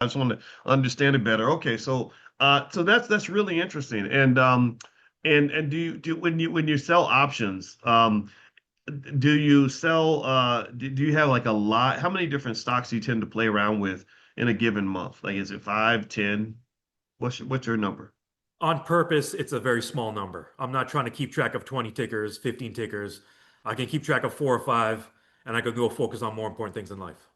I just want to understand it better. Okay, so so that's really interesting. And do when you sell options, do you sell do you have like a lot? How many different stocks do you tend to play around with in a given month? Like is it five, 10? What's your number? On purpose, it's a very small number. I'm not trying to keep track of 20 tickers, 15 tickers. I can keep track of four or five, and I could go focus on more important things in life.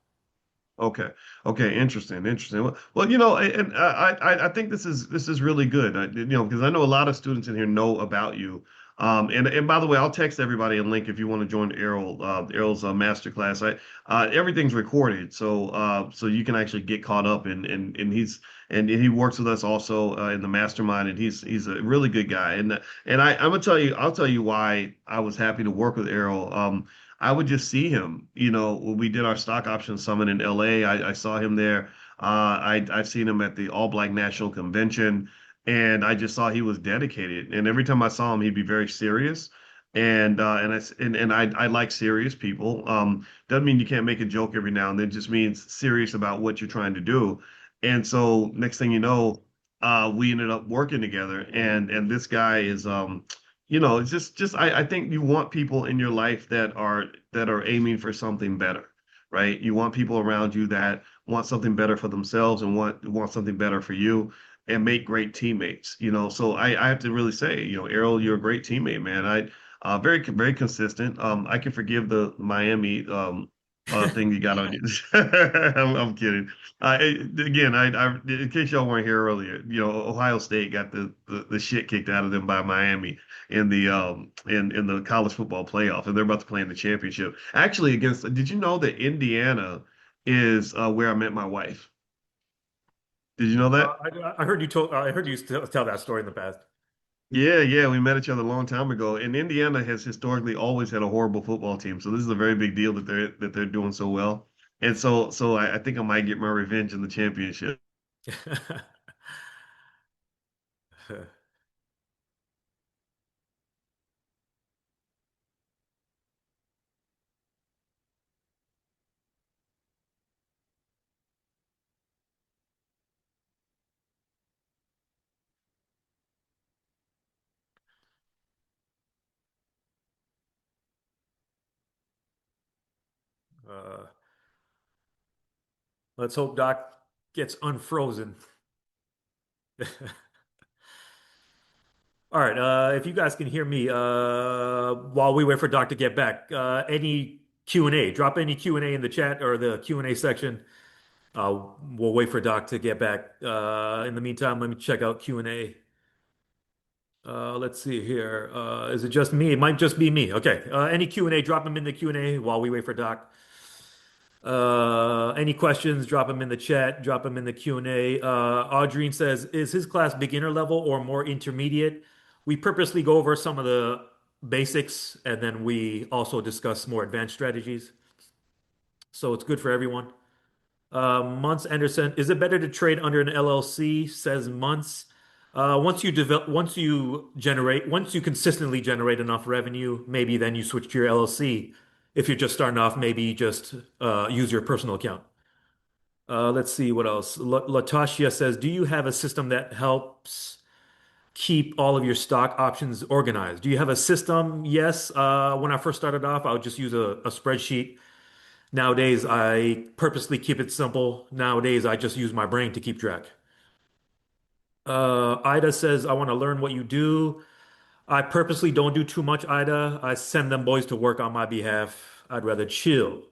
Okay. Okay. Interesting. Interesting. Well, and I think this is really good. Because I know a lot of students in here know about you. And by the way, I'll text everybody a link if you want to join Errol's master class. Everything's recorded, so you can actually get caught up and he works with us also in the mastermind, and he's a really good guy. I'm gonna tell you, I'll tell you why I was happy to work with Errol. I would just see him. When we did our stock option summit in LA, I saw him there. I've seen him at the All Black National Convention, and I just saw he was dedicated. And every time I saw him, he'd be very serious. And I like serious people. Doesn't mean you can't make a joke every now and then. It just means serious about what you're trying to do. And so next thing you know, we ended up working together. And this guy is it's just I think you want people in your life that are aiming for something better, right? You want people around you that want something better for themselves and want something better for you and make great teammates. So I have to really say, Errol, you're a great teammate, man. Very very consistent. I can forgive the Miami thing you got on you. I'm kidding. Again, in case y'all weren't here earlier, Ohio State got the shit kicked out of them by Miami in the college football playoff, and they're about to play in the championship. Actually, against did you know that Indiana is where I met my wife? Did you know that? I heard you tell that story in the past. Yeah, yeah, we met each other a long time ago. And Indiana has historically always had a horrible football team, so this is a very big deal that they're doing so well. And so I think I might get my revenge in the championship. Uh, let's hope Doc gets unfrozen. All right, if you guys can hear me while we wait for Doc to get back, any Q&A, drop any Q&A in the chat or the Q&A section. We'll wait for Doc to get back. In the meantime, let me check out Q&A. Let's see here. Is it just me? It might just be me. Okay. Any Q&A, drop them in the Q&A while we wait for Doc. Any questions, drop them in the chat, drop them in the Q&A. Audrine says, is his class beginner level or more intermediate? We purposely go over some of the basics and then we also discuss more advanced strategies. So it's good for everyone. Muntz Anderson, is it better to trade under an LLC? Says Muntz. Once you consistently generate enough revenue, maybe then you switch to your LLC. If you're just starting off, maybe just use your personal account. Let's see what else. Latasha says, do you have a system that helps keep all of your stock options organized? Do you have a system? Yes. When I first started off, I would just use a spreadsheet. Nowadays, I purposely keep it simple. Nowadays, I just use my brain to keep track. Ida says, I want to learn what you do. I purposely don't do too much, Ida. I send them boys to work on my behalf. I'd rather chill.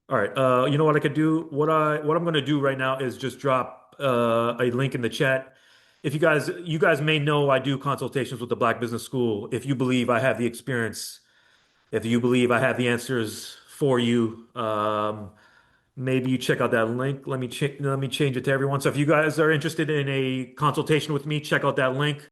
All right. You know what I could do? What I'm going to do right now is just drop a link in the chat. If you guys may know I do consultations with the Black Business School. If you believe I have the experience, if you believe I have the answers for you, maybe you check out that link. Let me change it to everyone. So if you guys are interested in a consultation with me, check out that link.